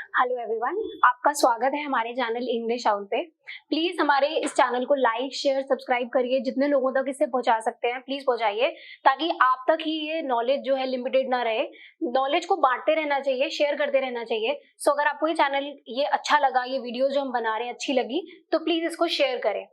Hello everyone, आपका स्वागत है हमारे चैनल इंग्लिश आउट पे। प्लीज हमारे इस चैनल को लाइक शेयर सब्सक्राइब करिए। जितने लोगों तक इसे पहुंचा सकते हैं प्लीज पहुंचाइए, ताकि आप तक ही ये नॉलेज जो है लिमिटेड ना रहे। नॉलेज को बांटते रहना चाहिए, शेयर करते रहना चाहिए। सो अगर आपको ये चैनल ये अच्छा लगा, ये वीडियो जो हम बना रहे हैं अच्छी लगी, तो प्लीज इसको शेयर करें।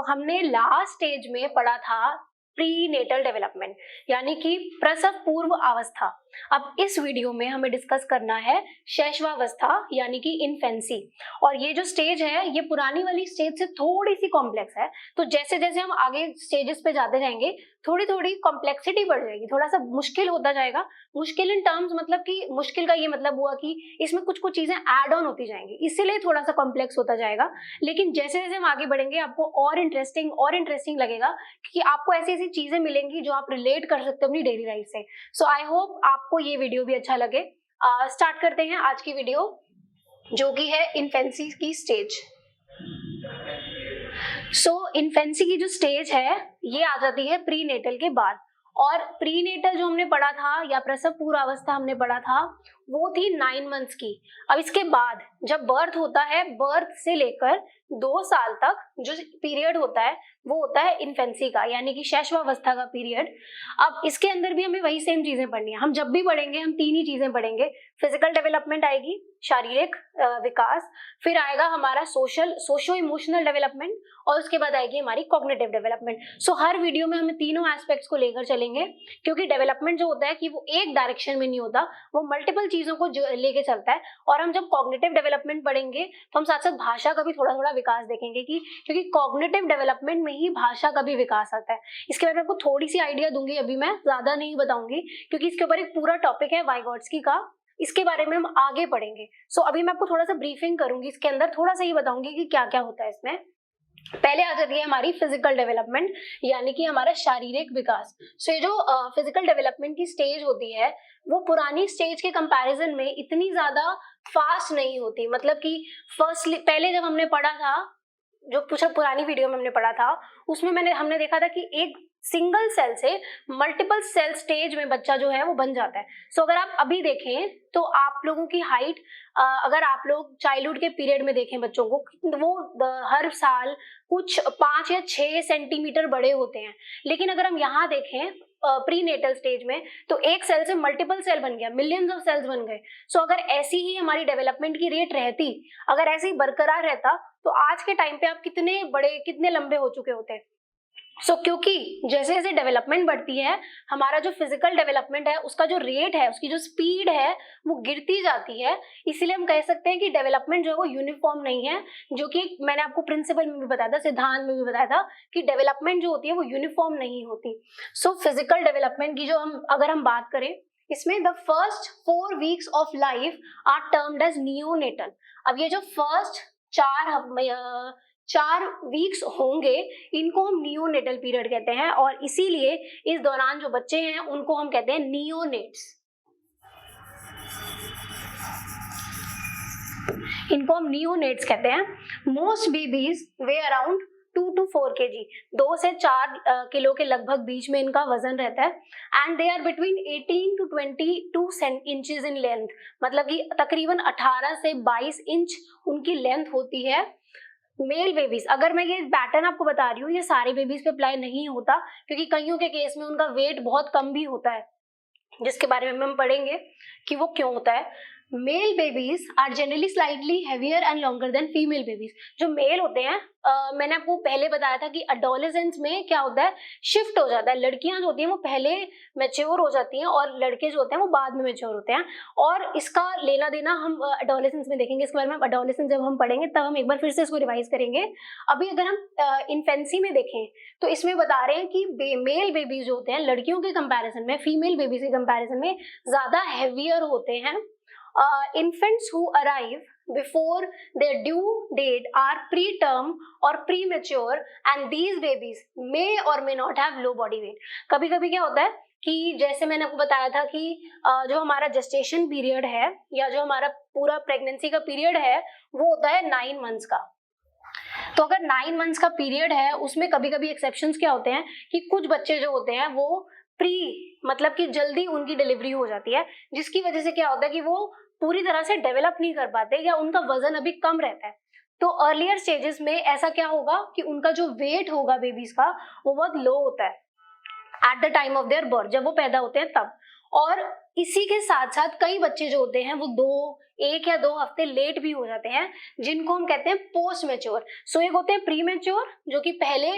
हमने लास्ट स्टेज में पढ़ा था प्री नेटल डेवलपमेंट, यानी कि प्रसव पूर्व अवस्था। अब इस वीडियो में हमें डिस्कस करना है शैशवावस्था, यानी कि इन्फेंसी। और ये जो स्टेज है ये पुरानी वाली स्टेज से थोड़ी सी कॉम्प्लेक्स है। तो जैसे जैसे हम आगे स्टेजेस पे जाते जाएंगे थोड़ी थोड़ी कॉम्प्लेक्सिटी बढ़ जाएगी, थोड़ा सा मुश्किल होता जाएगा। मुश्किल इन टर्म्स मतलब कि मुश्किल का ये मतलब हुआ कि इसमें कुछ कुछ चीजें ऐड ऑन होती जाएंगी, इसीलिए थोड़ा सा कॉम्प्लेक्स होता जाएगा। लेकिन जैसे जैसे हम आगे बढ़ेंगे आपको और इंटरेस्टिंग लगेगा, कि आपको ऐसी ऐसी चीजें मिलेंगी जो आप रिलेट कर सकते हो अपनी डेली लाइफ से। सो आई होप आपको ये वीडियो भी अच्छा लगे। स्टार्ट करते हैं आज की वीडियो, जो कि है इन्फेंसी की स्टेज। इन्फेंसी की जो स्टेज है ये आ जाती है प्री नेटल के बाद। और प्री नेटल जो हमने पढ़ा था या प्रसव पूर्व अवस्था हमने पढ़ा था वो थी 9 मंथ्स की। अब इसके बाद जब बर्थ होता है, बर्थ से लेकर 2 साल तक जो पीरियड होता है वो होता है इन्फेंसी का, यानी कि शैशवावस्था का पीरियड। अब इसके अंदर भी हमें वही सेम चीजें पढ़नी है। हम जब भी पढ़ेंगे हम 3 ही चीजें पढ़ेंगे। फिजिकल डेवलपमेंट आएगी, शारीरिक विकास, फिर आएगा हमारा सोशो इमोशनल डेवलपमेंट, और उसके बाद आएगी हमारी कॉग्निटिव डेवलपमेंट। हर वीडियो में हमें तीनों एस्पेक्ट्स को लेकर चलेंगे, क्योंकि डेवलपमेंट जो होता है कि वो एक डायरेक्शन में नहीं होता, वो मल्टीपल चीजों को लेके चलता है। और हम जब कॉग्निटिव डेवलपमेंट पढ़ेंगे तो हम साथ साथ भाषा का भी थोड़ा थोड़ा विकास देखेंगे, कि क्योंकि कॉग्निटिव डेवलपमेंट में ही भाषा का भी विकास आता है। इसके बारे में आपको थोड़ी सी आइडिया दूंगी, अभी मैं ज्यादा नहीं बताऊंगी, क्योंकि इसके ऊपर एक पूरा टॉपिक है वाइगोट्स्की का, इसके बारे में हम आगे पढ़ेंगे। अभी मैं आपको थोड़ा सा ब्रीफिंग करूंगी, इसके अंदर थोड़ा सा ये बताऊंगी कि क्या क्या होता है इसमें। पहले आ जाती है हमारी फिजिकल डेवलपमेंट, यानी कि हमारा शारीरिक विकास। ये जो फिजिकल डेवलपमेंट की स्टेज होती है वो पुरानी स्टेज के कंपैरिजन में इतनी ज्यादा फास्ट नहीं होती। मतलब कि पहले जब हमने पढ़ा था, जो कुछ पुरानी वीडियो में हमने पढ़ा था, उसमें हमने देखा था कि एक सिंगल सेल से मल्टीपल सेल स्टेज में बच्चा जो है वो बन जाता है। अगर आप अभी देखें तो आप लोगों की हाइट, अगर आप लोग चाइल्डहुड के पीरियड में देखें बच्चों को, वो हर साल कुछ 5 या 6 सेंटीमीटर बड़े होते हैं। लेकिन अगर हम यहाँ देखें प्री नेटल स्टेज में, तो एक सेल से मल्टीपल सेल बन गया, मिलियंस ऑफ सेल्स बन गए। अगर ऐसी ही हमारी डेवलपमेंट की रेट रहती, अगर ऐसे ही बरकरार रहता, तो आज के टाइम पे आप कितने बड़े कितने लंबे हो चुके होते। क्योंकि जैसे जैसे डेवलपमेंट बढ़ती है, हमारा जो फिजिकल डेवलपमेंट है उसका जो रेट है, उसकी जो स्पीड है वो गिरती जाती है। इसीलिए हम कह सकते हैं कि डेवलपमेंट जो है वो यूनिफॉर्म नहीं है, जो कि मैंने आपको प्रिंसिपल में भी बताया था, सिद्धांत में भी बताया था, कि डेवलपमेंट जो होती है वो यूनिफॉर्म नहीं होती। फिजिकल डेवलपमेंट की जो अगर हम बात करें, इसमें the first 4 weeks of life are termed as neonatal. अब ये जो फर्स्ट 4 वीक्स होंगे, इनको हम नियोनेटल पीरियड कहते हैं, और इसीलिए इस दौरान जो बच्चे हैं उनको हम कहते हैं नियोनेट्स। इनको हम नियोनेट्स कहते हैं। Most babies way around 2 to 4 kg, 2 से 4 किलो के लगभग बीच में इनका वजन रहता है। And they are between 18 to 22 inches in length, मतलब कि तकरीबन 18 से 22 इंच उनकी लेंथ होती है। मेल बेबीज, अगर मैं ये पैटर्न आपको बता रही हूँ, ये सारे बेबीज पे अप्लाई नहीं होता, क्योंकि कईयों के केस में उनका वेट बहुत कम भी होता है, जिसके बारे में हम पढ़ेंगे कि वो क्यों होता है। Male babies are generally slightly heavier and longer than female babies. जो मेल होते हैं, मैंने आपको पहले बताया था कि एडोलेसेंस में क्या होता है, शिफ्ट हो जाता है। लड़कियां जो होती हैं वो पहले मैच्योर हो जाती हैं, और लड़के जो होते हैं वो बाद में मैच्योर होते हैं। और इसका लेना देना हम एडोलेसेंस में देखेंगे, इसके बारे में एडोलेसेंस जब हम पढ़ेंगे तब हम एक बार फिर से इसको रिवाइज करेंगे। अभी अगर हम इन्फेंसी में देखें तो इसमें बता रहे हैं कि मेल बेबीज जो होते हैं लड़कियों के कंपैरिजन में, फीमेल बेबीज के कंपैरिजन में ज्यादा हैवियर होते हैं। Infants who arrive before their due date are preterm or premature, and these babies may or may not have low body weight. कभी कभी क्या होता है कि जैसे मैंने आपको बताया था कि जो हमारा जेस्टेशन पीरियड है या जो हमारा पूरा प्रेगनेंसी का पीरियड है वो होता है 9 मंथ्स का। तो अगर 9 मंथ्स का पीरियड है, उसमें कभी कभी एक्सेप्शंस क्या होते हैं कि कुछ बच्चे जो होते हैं वो मतलब कि जल्दी उनकी डिलीवरी हो जाती है, जिसकी वजह से क्या होता है कि वो पूरी तरह से डेवलप नहीं कर पाते या उनका वजन अभी कम रहता है। तो अर्लियर स्टेजेस में ऐसा क्या होगा कि उनका जो वेट होगा बेबीज का वो बहुत लो होता है at the time of their birth, जब वो पैदा होते हैं तब। और इसी के साथ साथ कई बच्चे जो होते हैं वो 1 या 2 हफ्ते लेट भी हो जाते हैं, जिनको हम कहते हैं पोस्ट मेच्योर। सो एक होते हैं प्री मेच्योर जो कि पहले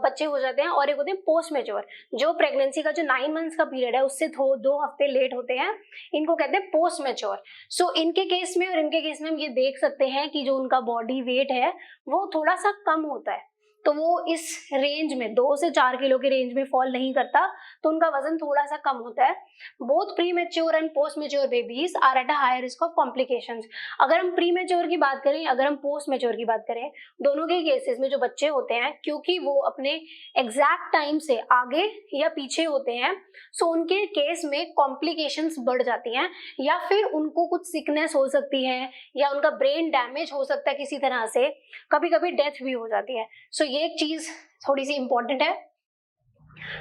बच्चे हो जाते हैं, और एक होते हैं पोस्ट मेच्योर जो प्रेगनेंसी का जो 9 मंथ्स का पीरियड है उससे 2 हफ्ते लेट होते हैं, इनको कहते हैं पोस्ट मेच्योर। सो इनके केस में और इनके केस में हम ये देख सकते हैं कि जो उनका बॉडी वेट है वो थोड़ा सा कम होता है, तो वो इस रेंज में 2 से 4 किलो के रेंज में फॉल नहीं करता, तो उनका वजन थोड़ा सा कम होता है। Both premature and postmature babies are at a higher risk of complications. अगर हम प्री मेच्योर की बात करें, अगर हम पोस्ट मेच्योर की बात करें, दोनों के केसेस में जो बच्चे होते हैं क्योंकि वो अपने एग्जैक्ट टाइम से आगे या पीछे होते हैं, सो उनके केस में कॉम्प्लिकेशंस बढ़ जाती हैं, या फिर उनको कुछ सिकनेस हो सकती है, या उनका ब्रेन डैमेज हो सकता है किसी तरह से, कभी कभी डेथ भी हो जाती है। सो ये एक चीज थोड़ी सी इंपॉर्टेंट है।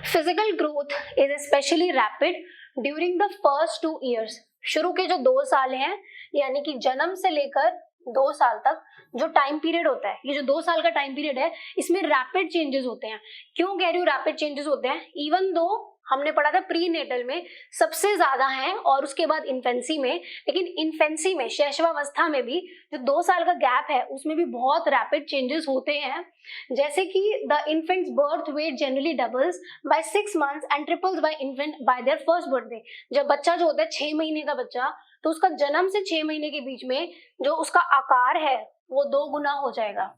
Physical growth is specially rapid during the first 2 years। शुरू के जो 2 साल हैं, यानी कि जन्म से लेकर 2 साल तक जो टाइम पीरियड होता है, ये जो 2 साल का टाइम पीरियड है, इसमें रैपिड चेंजेस होते हैं। क्यों कह रही हूँ रैपिड चेंजेस होते हैं? इवन दो हमने पढ़ा था प्री नेटल में सबसे ज्यादा है और उसके बाद इन्फेंसी में, लेकिन इन्फेंसी में शैशवावस्था में भी जो 2 साल का गैप है उसमें भी बहुत रैपिड चेंजेस होते हैं। जैसे कि the infant's birth weight generally doubles by 6 months and triples by infant by their first birthday. जब बच्चा जो होता है 6 महीने का बच्चा, तो उसका जन्म से 6 महीने के बीच में जो उसका आकार है वो 2 गुना हो जाएगा।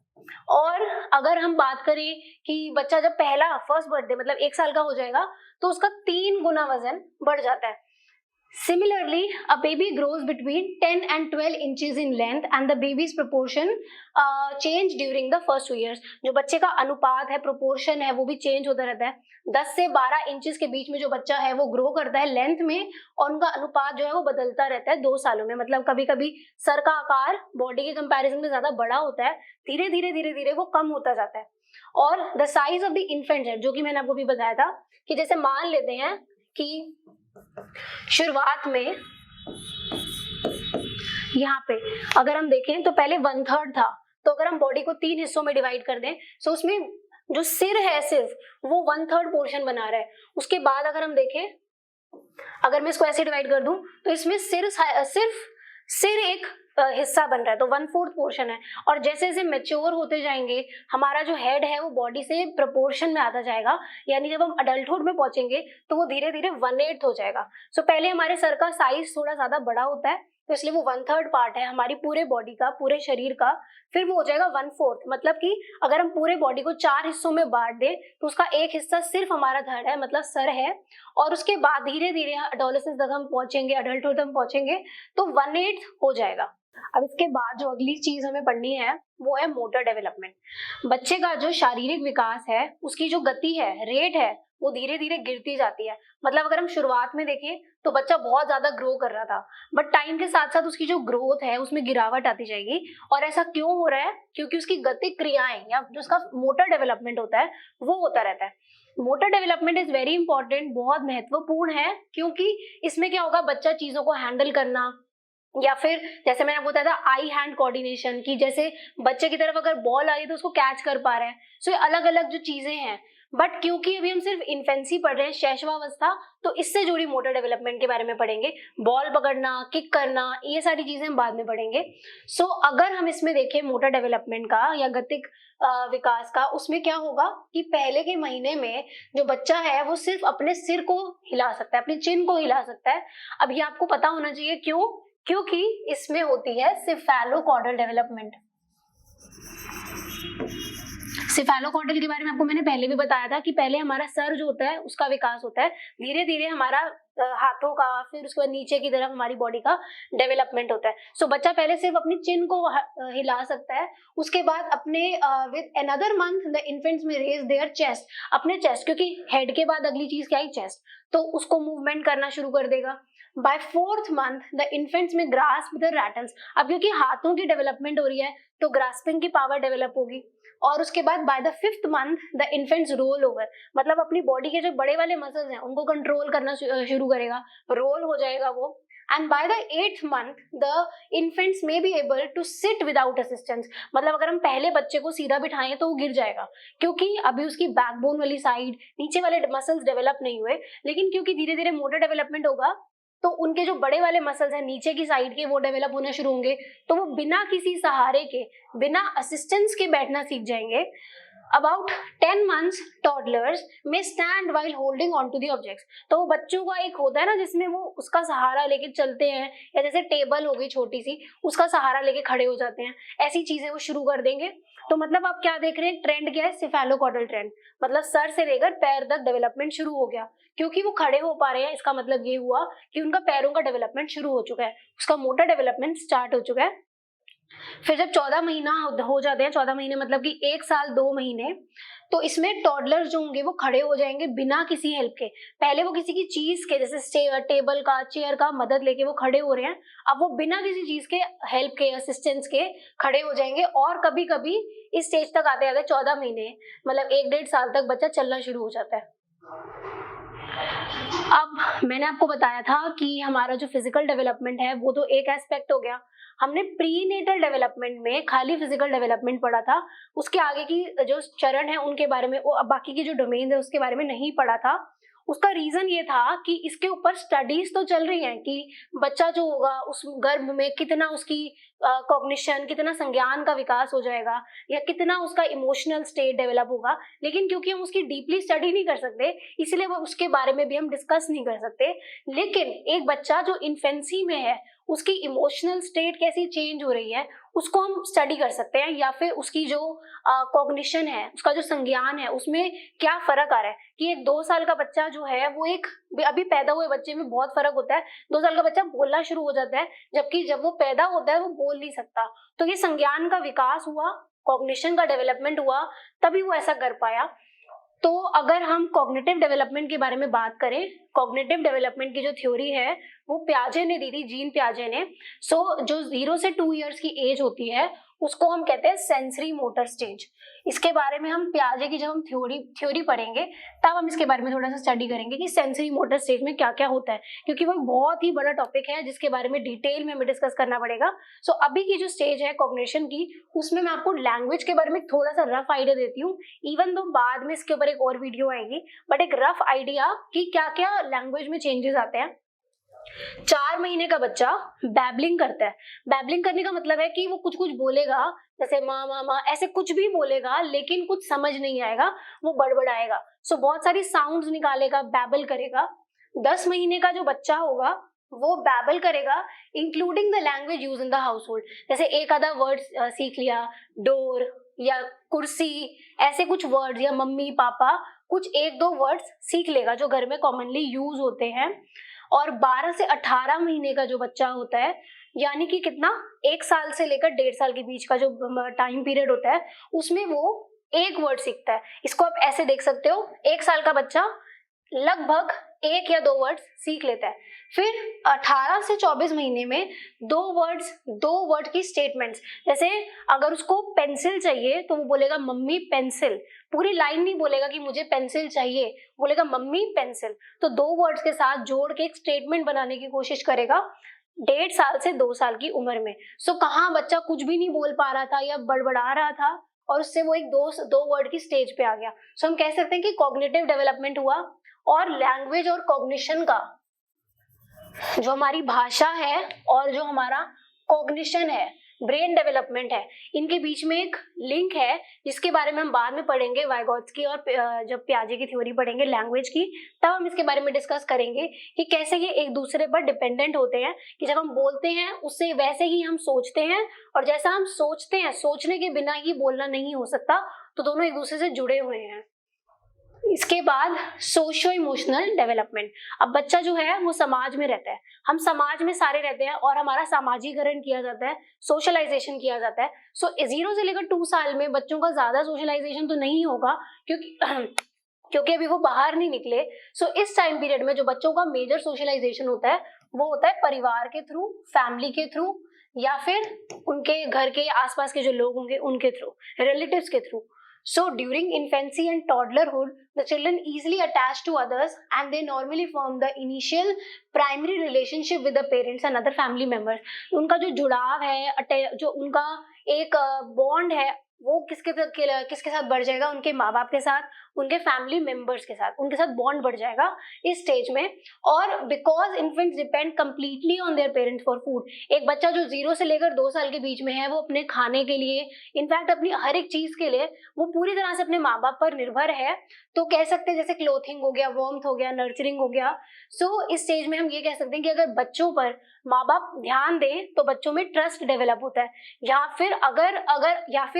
और अगर हम बात करें कि बच्चा जब पहला फर्स्ट बर्थडे मतलब 1 साल का हो जाएगा, तो उसका 3 गुना वजन बढ़ जाता है। Similarly, a baby grows between 10 and 12 inches in length and the baby's proportion change during the first 2 years। जो बच्चे का अनुपात है, प्रोपोर्शन है, वो भी चेंज होता रहता है। 10 से 12 इंचेस के बीच में जो बच्चा है वो ग्रो करता है लेंथ में, और उनका अनुपात जो है वो बदलता रहता है 2 सालों में। मतलब कभी कभी सर का आकार बॉडी के कंपैरिजन में ज्यादा बड़ा होता है, धीरे धीरे वो कम होता जाता है। और the size of the infant है, जो कि मैंने आपको भी बताया था कि जैसे मान लेते हैं कि शुरुआत में यहाँ पे अगर हम देखें तो पहले 1/3 था, तो अगर हम बॉडी को 3 हिस्सों में डिवाइड कर दें, तो उसमें जो सिर है सिर्फ वो 1/3 पोर्शन बना रहा है। उसके बाद अगर हम देखें, अगर मैं इसको ऐसे डिवाइड कर दूं तो इसमें सिर एक हिस्सा बन रहा है, तो 1/4 पोर्शन है। और जैसे जैसे मेच्योर होते जाएंगे हमारा जो हेड है वो बॉडी से प्रोपोर्शन में आता जाएगा, यानी जब हम अडल्टहुड में पहुंचेंगे तो वो धीरे धीरे 1/8 हो जाएगा। सो पहले हमारे सर का साइज थोड़ा ज्यादा बड़ा होता है, तो इसलिए वो 1/3 पार्ट है हमारी पूरे बॉडी का, पूरे शरीर का। फिर वो हो जाएगा 1/4, मतलब कि अगर हम पूरे बॉडी को 4 हिस्सों में बांट दें तो उसका एक हिस्सा सिर्फ हमारा धड़ है, मतलब सर है। और उसके बाद धीरे धीरे एडोलेसेंस तक हम पहुंचेंगे, अडल्टहुड तक पहुंचेंगे तो 1/8 हो जाएगा। अब इसके बाद जो अगली चीज हमें पढ़नी है वो है मोटर डेवलपमेंट। बच्चे का जो शारीरिक विकास है उसकी जो गति है, रेट है, वो धीरे धीरे गिरती जाती है। मतलब अगर हम शुरुआत में देखें तो बच्चा बहुत ज्यादा ग्रो कर रहा था, बट टाइम के साथ साथ उसकी जो ग्रोथ है उसमें गिरावट आती जाएगी। और ऐसा क्यों हो रहा है? क्योंकि उसकी गतिक क्रियाएं या जो उसका मोटर डेवलपमेंट होता है वो होता रहता है। Motor development is very important, बहुत महत्वपूर्ण है, क्योंकि इसमें क्या होगा, बच्चा चीजों को हैंडल करना, या फिर जैसे मैंने बताया था आई हैंड कोऑर्डिनेशन, की जैसे बच्चे की तरफ अगर बॉल आई तो उसको कैच कर पा रहे हैं। सो ये अलग अलग जो चीजें हैं, बट क्योंकि अभी हम सिर्फ इन्फेंसी पढ़ रहे हैं, शैशवावस्था, तो इससे जुड़ी मोटर डेवलपमेंट के बारे में पढ़ेंगे। बॉल पकड़ना, किक करना, ये सारी चीजें हम बाद में पढ़ेंगे। सो अगर हम इसमें देखें मोटर डेवलपमेंट का या गतिक विकास का, उसमें क्या होगा कि पहले के महीने में जो बच्चा है वो सिर्फ अपने सिर को हिला सकता है, अपनी चिन को हिला सकता है। अब ये आपको पता होना चाहिए, क्यों? क्योंकि इसमें होती है सिफेलोकॉर्डल डेवलपमेंट। सिफेलोकॉर्डल के बारे में आपको मैंने पहले भी बताया था कि पहले हमारा सर जो होता है उसका विकास होता है, धीरे धीरे हमारा हाथों का, फिर उसके बाद नीचे की तरफ हमारी बॉडी का डेवलपमेंट होता है। सो बच्चा पहले सिर्फ अपनी चिन को हिला सकता है, उसके बाद अपने with another month the infants में रेज देयर चेस्ट, अपने चेस्ट, क्योंकि हेड के बाद अगली चीज क्या है, चेस्ट, तो उसको मूवमेंट करना शुरू कर देगा। By 4th month the infants may grasp the rattles. अब क्योंकि हाथों की डेवलपमेंट हो रही है तो ग्रास्पिंग की पावर डेवलप होगी। और उसके बाद by the 5th month the infants roll over, मतलब अपनी बॉडी के जो बड़े वाले मसल्स हैं उनको कंट्रोल करना शुरू करेगा, रोल हो जाएगा वो। And by the 8th month the infants may be able to sit without assistance. मतलब अगर हम पहले बच्चे को सीधा बिठाएं तो वो गिर जाएगा, क्योंकि अभी उसकी बैकबोन वाली साइड, नीचे वाले मसल्स डेवलप नहीं हुए। लेकिन क्योंकि धीरे धीरे मोटर डेवलपमेंट होगा तो उनके जो बड़े वाले मसल्स हैं नीचे की साइड के, वो डेवलप होना शुरू होंगे, तो वो बिना किसी सहारे के, बिना असिस्टेंस के बैठना सीख जाएंगे। About 10 months toddlers may stand while holding on to the objects। तो वो बच्चों का एक होता है ना जिसमें वो उसका सहारा लेके चलते हैं, या जैसे टेबल हो गई छोटी सी, उसका सहारा लेके खड़े हो जाते हैं, ऐसी चीजें वो शुरू कर देंगे। तो मतलब आप क्या देख रहे हैं, ट्रेंड क्या है, सिफेलोकॉर्डल ट्रेंड, मतलब सर से लेकर पैर तक डेवलपमेंट शुरू हो गया। क्योंकि वो खड़े हो पा रहे हैं, इसका मतलब ये हुआ कि उनका पैरों का डेवलपमेंट शुरू हो चुका है, उसका मोटर डेवलपमेंट स्टार्ट हो चुका है। फिर जब 14 महीना हो जाते हैं, 14 महीने मतलब कि 1 साल 2 महीने, तो इसमें टॉडलर्स जो होंगे वो खड़े हो जाएंगे बिना किसी हेल्प के। पहले वो किसी की चीज के, जैसे टेबल का, चेयर का मदद लेके वो खड़े हो रहे हैं, अब वो बिना किसी चीज के हेल्प के, असिस्टेंस के खड़े हो जाएंगे। और कभी कभी इस स्टेज तक आते आते 14 महीने मतलब 1-1.5 साल तक बच्चा चलना शुरू हो जाता है। अब मैंने आपको बताया था कि हमारा जो फिजिकल डेवलपमेंट है वो तो एक एस्पेक्ट हो गया। हमने प्रीनेटल डेवलपमेंट में खाली फिजिकल डेवलपमेंट पढ़ा था, उसके आगे की जो चरण है उनके बारे में, वो बाकी की जो डोमेन है उसके बारे में नहीं पढ़ा था। उसका रीजन ये था कि इसके ऊपर स्टडीज तो चल रही हैं कि बच्चा जो होगा उस गर्भ में कितना उसकी कॉग्निशन, कितना संज्ञान का विकास हो जाएगा, या कितना उसका इमोशनल स्टेट डेवलप होगा। लेकिन क्योंकि हम उसकी डीपली स्टडी नहीं कर सकते, इसलिए वो उसके बारे में भी हम डिस्कस नहीं कर सकते। लेकिन एक बच्चा जो इन्फेंसी में है, उसकी इमोशनल स्टेट कैसी चेंज हो रही है उसको हम स्टडी कर सकते हैं, या फिर उसकी जो कॉग्निशन है, उसका जो संज्ञान है, उसमें क्या फर्क आ रहा है। कि एक 2 साल का बच्चा जो है वो एक अभी पैदा हुए बच्चे में बहुत फर्क होता है। 2 साल का बच्चा बोलना शुरू हो जाता है, जबकि जब वो पैदा होता है वो बोल नहीं सकता। तो ये संज्ञान का विकास हुआ, कॉग्निशन का डेवलपमेंट हुआ, तभी वो ऐसा कर पाया। तो अगर हम कॉग्निटिव डेवलपमेंट के बारे में बात करें, कॉग्निटिव डेवलपमेंट की जो थ्योरी है वो पियाजे ने दी थी, जीन पियाजे ने। जो 0 से 2 इयर्स की एज होती है उसको हम कहते हैं सेंसरी मोटर स्टेज। इसके बारे में हम पियाजे की जब हम थ्योरी पढ़ेंगे तब हम इसके बारे में थोड़ा सा स्टडी करेंगे कि सेंसरी मोटर स्टेज में क्या क्या होता है, क्योंकि वो बहुत ही बड़ा टॉपिक है जिसके बारे में डिटेल में हमें डिस्कस करना पड़ेगा। सो अभी की जो स्टेज है कॉग्निशन की, उसमें मैं आपको लैंग्वेज के बारे में थोड़ा सा रफ आइडिया देती हूँ। इवन दो बाद में इसके ऊपर एक और वीडियो आएगी, बट एक रफ आइडिया कि क्या क्या लैंग्वेज में चेंजेस आते हैं। 4 महीने का बच्चा बैबलिंग करता है। बैबलिंग करने का मतलब है कि वो कुछ कुछ बोलेगा, जैसे माँ माँ माँ ऐसे कुछ भी बोलेगा, लेकिन कुछ समझ नहीं आएगा, वो बड़बड़ाएगा। सो बहुत सारी साउंड्स निकालेगा, बैबल करेगा। 10 महीने का जो बच्चा होगा वो बैबल करेगा, including the language use in the house hold. जैसे एक आधा वर्ड सीख लिया, डोर या कुर्सी, ऐसे कुछ वर्ड्स, या मम्मी पापा, कुछ 1-2 वर्ड्स सीख लेगा जो घर में कॉमनली यूज होते हैं। और 12 से 18 महीने का जो बच्चा होता है, यानी कि कितना, 1 साल से लेकर 1.5 साल के बीच का जो टाइम पीरियड होता है, उसमें वो 1 वर्ड सीखता है। इसको आप ऐसे देख सकते हो, 1 साल का बच्चा लगभग 1 या 2 वर्ड्स सीख लेता है। फिर 18 से 24 महीने में 2 वर्ड की स्टेटमेंट्स, जैसे अगर उसको पेंसिल चाहिए तो वो बोलेगा मम्मी पेंसिल, पूरी लाइन नहीं बोलेगा कि मुझे पेंसिल चाहिए, बोलेगा मम्मी पेंसिल। तो 2 वर्ड्स के साथ जोड़ के एक स्टेटमेंट बनाने की कोशिश करेगा 1.5 साल से 2 साल की उम्र में। सो कहाँ बच्चा कुछ भी नहीं बोल पा रहा था या बड़बड़ा रहा था, और उससे वो एक 2 वर्ड की स्टेज पे आ गया। सो हम कह सकते हैं कि कॉग्निटिव डेवलपमेंट हुआ। और लैंग्वेज और कॉग्निशन का, जो हमारी भाषा है और जो हमारा कॉग्निशन है, ब्रेन डेवलपमेंट है, इनके बीच में एक लिंक है जिसके बारे में हम बाद में पढ़ेंगे, वाइगोत्स्की, और जब पियाजे की थ्योरी पढ़ेंगे लैंग्वेज की, तब हम इसके बारे में डिस्कस करेंगे कि कैसे ये एक दूसरे पर डिपेंडेंट होते हैं। कि जब हम बोलते हैं उससे वैसे ही हम सोचते हैं, और जैसा हम सोचते हैं, सोचने के बिना ही बोलना नहीं हो सकता, तो दोनों एक दूसरे से जुड़े हुए हैं। इसके बाद सोशियो इमोशनल डेवलपमेंट। अब बच्चा जो है वो समाज में रहता है, हम समाज में सारे रहते हैं और हमारा सामाजिकरण किया जाता है, सोशलाइजेशन किया जाता है। सो 0 से लेकर 2 साल में बच्चों का ज्यादा सोशलाइजेशन तो नहीं होगा, क्योंकि अभी वो बाहर नहीं निकले। सो इस टाइम पीरियड में जो बच्चों का मेजर सोशलाइजेशन होता है वो होता है परिवार के थ्रू, फैमिली के थ्रू, या फिर उनके घर के आसपास के जो लोग होंगे उनके थ्रू, रिलेटिव्स के through. So during infancy and toddlerhood, the children easily attach to others and they normally form the initial primary relationship with the parents and other family members. उनका जो जुड़ाव है, जो उनका एक बॉन्ड है, वो किसके साथ बढ़ जाएगा? उनके माँ बाप के साथ, उनके फैमिली मेंबर्स के साथ, उनके साथ बॉन्ड बढ़ जाएगा इस स्टेज में। और because infants depend completely on their parents for food, एक बच्चा जो 0 से लेकर 2 साल के बीच में है, वो अपने खाने के लिए, इनफैक्ट अपनी हर एक चीज के लिए वो पूरी तरह से अपने माँ बाप पर निर्भर है। तो कह सकते हैं जैसे क्लोथिंग हो गया, वार्मथ हो गया, नर्चरिंग हो गया। सो इस स्टेज में हम ये कह सकते हैं कि अगर बच्चों पर माँ बाप ध्यान दें तो बच्चों में ट्रस्ट डेवलप होता है। या फिर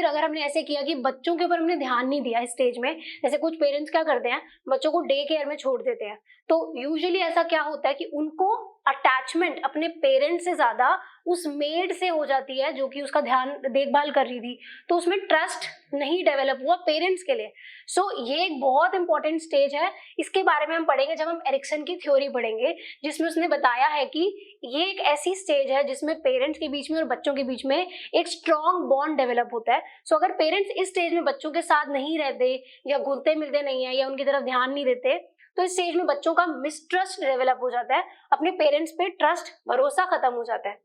अगर हमने ऐसे किया कि बच्चों के ऊपर हमने ध्यान नहीं दिया इस स्टेज में, जैसे कुछ पेरेंट्स क्या करते हैं, बच्चों को डे केयर में छोड़ देते हैं, तो यूजुअली ऐसा क्या होता है कि उनको अटैचमेंट अपने पेरेंट्स से ज्यादा उस मेड से हो जाती है जो कि उसका ध्यान देखभाल कर रही थी, तो उसमें ट्रस्ट नहीं डेवलप हुआ पेरेंट्स के लिए। सो ये एक बहुत इंपॉर्टेंट स्टेज है, इसके बारे में हम पढ़ेंगे जब हम एरिक्सन की थ्योरी पढ़ेंगे, जिसमें उसने बताया है कि ये एक ऐसी स्टेज है जिसमें पेरेंट्स के बीच में और बच्चों के बीच में एक स्ट्रॉन्ग बॉन्ड डेवलप होता है। सो अगर पेरेंट्स इस स्टेज में बच्चों के साथ नहीं रहते या घुलते मिलते नहीं है या उनकी तरफ ध्यान नहीं देते, तो इस स्टेज में बच्चों का मिसट्रस्ट डेवलप हो जाता है, अपने पेरेंट्स पे ट्रस्ट, भरोसा खत्म हो जाता है।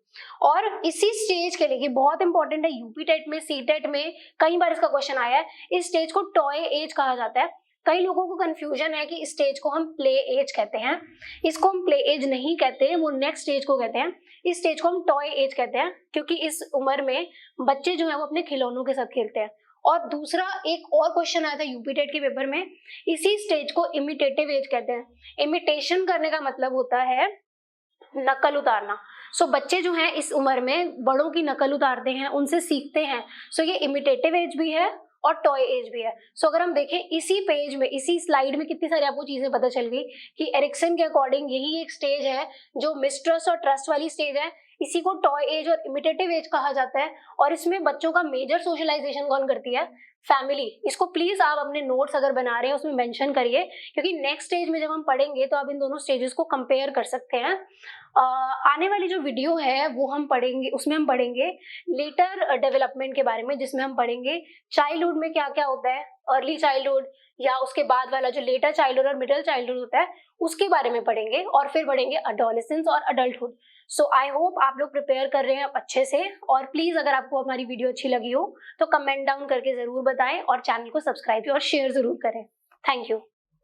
और इसी स्टेज के लिए ये बहुत इंपॉर्टेंट है, यूपी टेट में, सी टेट में कई बार इसका क्वेश्चन आया है, इस स्टेज को टॉय एज कहा जाता है। कई लोगों को कंफ्यूजन है कि इस स्टेज को हम प्ले एज कहते हैं, इसको हम प्ले एज नहीं कहते, वो नेक्स्ट स्टेज को कहते हैं। इस स्टेज को हम टॉय एज कहते हैं क्योंकि इस उम्र में बच्चे जो है वो अपने खिलौनों के साथ खेलते हैं। और दूसरा एक और क्वेश्चन आया था यूपी टेट के पेपर में, इसी स्टेज को इमिटेटिव एज कहते हैं। इमिटेशन करने का मतलब होता है नकल उतारना। सो बच्चे जो हैं इस उम्र में बड़ों की नकल उतारते हैं, उनसे सीखते हैं। सो ये इमिटेटिव एज भी है और टॉय एज भी है। सो अगर हम देखें इसी पेज में, इसी स्लाइड में कितनी सारी आपको चीजें पता चल गई कि एरिक्सन के अकॉर्डिंग यही एक स्टेज है जो मिसट्रस्ट और ट्रस्ट वाली स्टेज है, इसी को टॉय एज और इमिटेटिव एज कहा जाता है। और इसमें बच्चों का मेजर सोशलाइजेशन कौन करती है? फैमिली। इसको प्लीज आप अपने नोट्स अगर बना रहे हैं उसमें मेंशन करिए, क्योंकि नेक्स्ट स्टेज में जब हम पढ़ेंगे तो आप इन दोनों स्टेजेस को कंपेयर कर सकते हैं। आने वाली जो वीडियो है वो हम पढ़ेंगे, उसमें हम पढ़ेंगे लेटर डेवलपमेंट के बारे में, जिसमें हम पढ़ेंगे चाइल्डहुड में क्या क्या होता है, अर्ली चाइल्डहुड या उसके बाद वाला जो लेटर चाइल्डहुड और मिडिल चाइल्डहुड होता है उसके बारे में पढ़ेंगे, और फिर पढ़ेंगे अडोलेसेंस और अडल्टहुड। सो आई होप आप लोग प्रिपेयर कर रहे हैं अच्छे से, और प्लीज अगर आपको हमारी वीडियो अच्छी लगी हो तो कमेंट डाउन करके जरूर बताएं और चैनल को सब्सक्राइब और शेयर जरूर करें। Thank you.